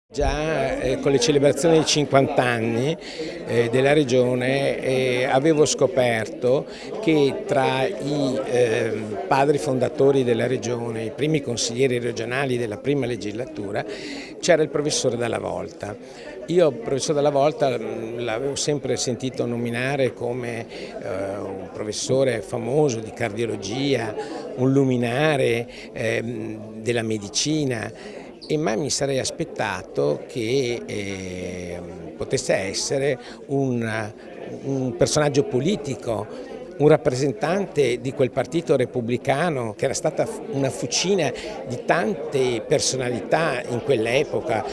Già con le celebrazioni dei 50 anni della Regione avevo scoperto che tra i padri fondatori della Regione, i primi consiglieri regionali della prima legislatura, c'era il professor Dalla Volta. Io, professor Dalla Volta, l'avevo sempre sentito nominare come un professore famoso di cardiologia, un luminare della medicina, e mai mi sarei aspettato che potesse essere un personaggio politico, un rappresentante di quel partito repubblicano che era stata una fucina di tante personalità in quell'epoca,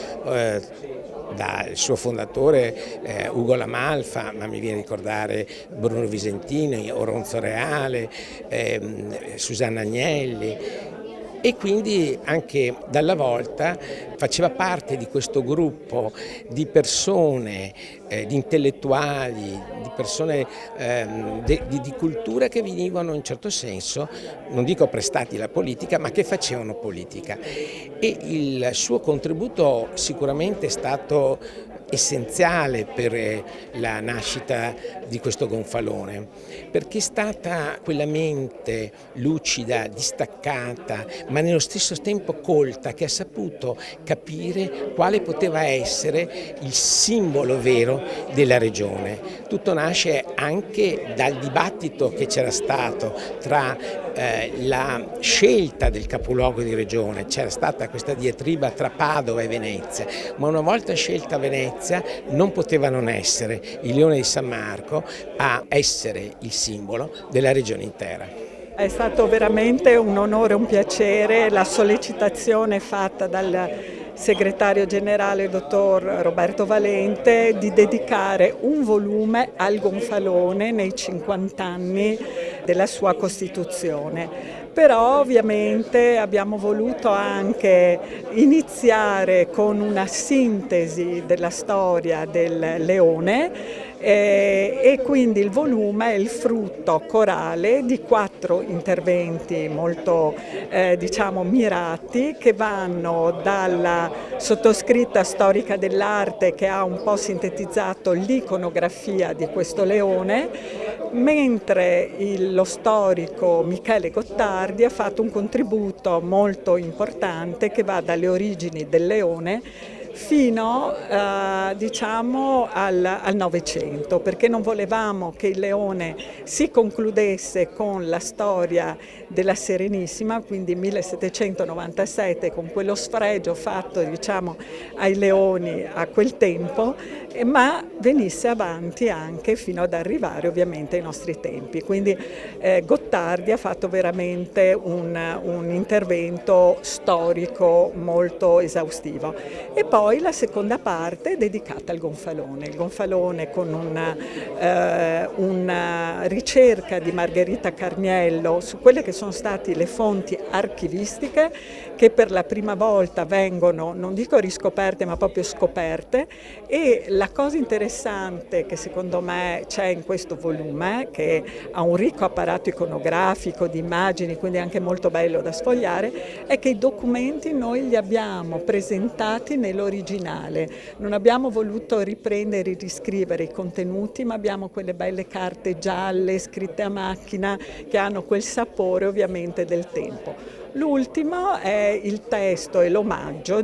dal suo fondatore Ugo La Malfa, ma mi viene a ricordare Bruno Visentini, Oronzo Reale, Susanna Agnelli. E quindi anche Dalla Volta faceva parte di questo gruppo di persone, di intellettuali, di persone di cultura che venivano in un certo senso, non dico prestati alla politica, ma che facevano politica. E il suo contributo sicuramente è stato essenziale per la nascita di questo gonfalone, perché è stata quella mente lucida, distaccata, ma nello stesso tempo colta, che ha saputo capire quale poteva essere il simbolo vero della regione. Tutto nasce anche dal dibattito che c'era stato tra la scelta del capoluogo di regione. C'era stata questa diatriba tra Padova e Venezia, ma una volta scelta Venezia non poteva non essere il Leone di San Marco a essere il simbolo della regione intera. È stato veramente un onore, un piacere la sollecitazione fatta dal segretario generale dottor Roberto Valente di dedicare un volume al Gonfalone nei 50 anni della sua costituzione. Però ovviamente abbiamo voluto anche iniziare con una sintesi della storia del leone e quindi il volume è il frutto corale di 4 interventi molto mirati, che vanno dalla sottoscritta storica dell'arte, che ha un po' sintetizzato l'iconografia di questo leone, mentre lo storico Michele Gottardi ha fatto un contributo molto importante che va dalle origini del leone fino al Novecento, perché non volevamo che il leone si concludesse con la storia della Serenissima, quindi 1797, con quello sfregio fatto ai leoni a quel tempo, ma venisse avanti anche fino ad arrivare ovviamente ai nostri tempi. Quindi Gottardi ha fatto veramente un intervento storico molto esaustivo. E poi la seconda parte è dedicata al gonfalone, il gonfalone con una ricerca di Margherita Carniello su quelle che sono state le fonti archivistiche che per la prima volta vengono, non dico riscoperte, ma proprio scoperte. E la cosa interessante che secondo me c'è in questo volume, che ha un ricco apparato iconografico di immagini, quindi anche molto bello da sfogliare, è che i documenti noi li abbiamo presentati nell'originale. Non abbiamo voluto riprendere e riscrivere i contenuti, ma abbiamo quelle belle carte gialle scritte a macchina che hanno quel sapore ovviamente del tempo. L'ultimo è il testo e l'omaggio,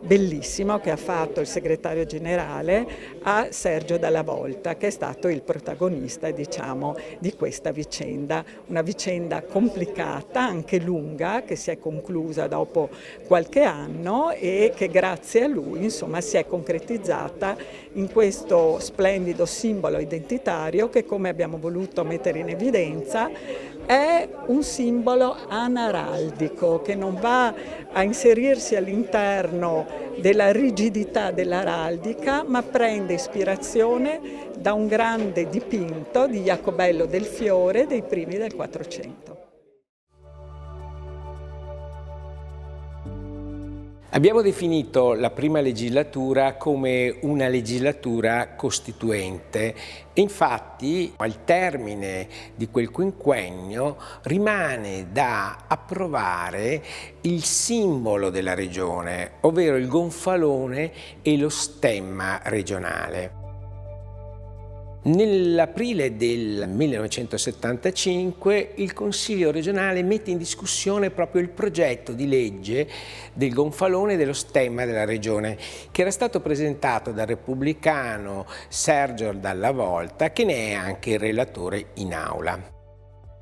bellissimo, che ha fatto il segretario generale a Sergio Dalla Volta, che è stato il protagonista, di questa vicenda. Una vicenda complicata, anche lunga, che si è conclusa dopo qualche anno e che grazie a lui, si è concretizzata in questo splendido simbolo identitario che, come abbiamo voluto mettere in evidenza, è un simbolo anaraldico che non va a inserirsi all'interno della rigidità dell'araldica, ma prende ispirazione da un grande dipinto di Jacobello del Fiore dei primi del 400. Abbiamo definito la prima legislatura come una legislatura costituente e infatti al termine di quel quinquennio rimane da approvare il simbolo della regione, ovvero il gonfalone e lo stemma regionale. Nell'aprile del 1975 il Consiglio regionale mette in discussione proprio il progetto di legge del gonfalone e dello stemma della regione, che era stato presentato dal repubblicano Sergio Dalla Volta, che ne è anche il relatore in aula.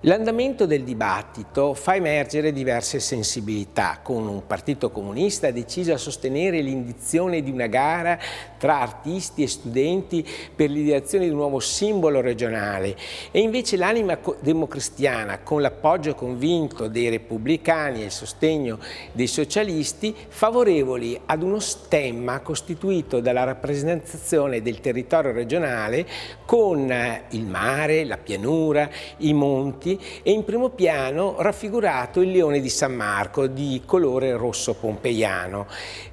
L'andamento del dibattito fa emergere diverse sensibilità, con un partito comunista deciso a sostenere l'indizione di una gara tra artisti e studenti per l'ideazione di un nuovo simbolo regionale e invece l'anima democristiana, con l'appoggio convinto dei repubblicani e il sostegno dei socialisti, favorevoli ad uno stemma costituito dalla rappresentazione del territorio regionale con il mare, la pianura, i monti e in primo piano raffigurato il leone di San Marco di colore rosso pompeiano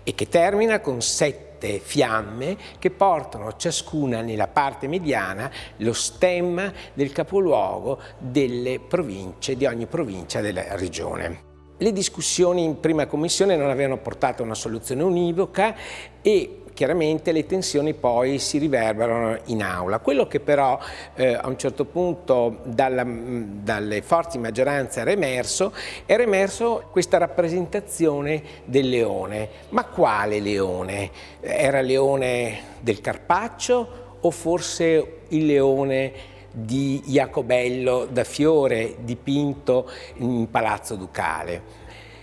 e che termina con 7 fiamme che portano ciascuna nella parte mediana lo stemma del capoluogo delle province, di ogni provincia della regione. Le discussioni in prima commissione non avevano portato a una soluzione univoca e chiaramente le tensioni poi si riverberano in aula. Quello che però a un certo punto dalle forti maggioranze era emerso questa rappresentazione del leone. Ma quale leone? Era il leone del Carpaccio o forse il leone di Jacobello da Fiore dipinto in Palazzo Ducale?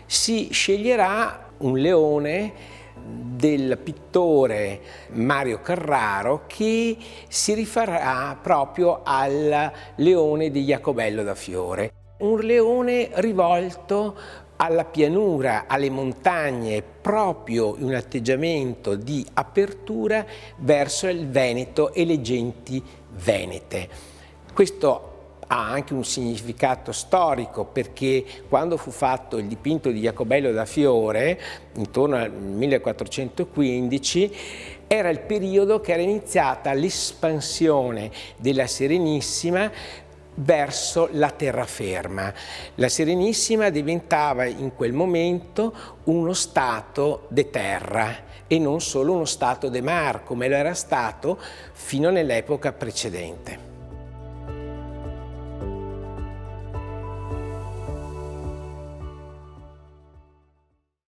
Si sceglierà un leone del pittore Mario Carraro che si rifarà proprio al leone di Jacobello da Fiore. Un leone rivolto alla pianura, alle montagne, proprio in un atteggiamento di apertura verso il Veneto e le genti venete. Questo ha anche un significato storico perché quando fu fatto il dipinto di Jacobello da Fiore, intorno al 1415, era il periodo che era iniziata l'espansione della Serenissima verso la terraferma. La Serenissima diventava in quel momento uno stato de terra e non solo uno stato de mar, come lo era stato fino nell'epoca precedente.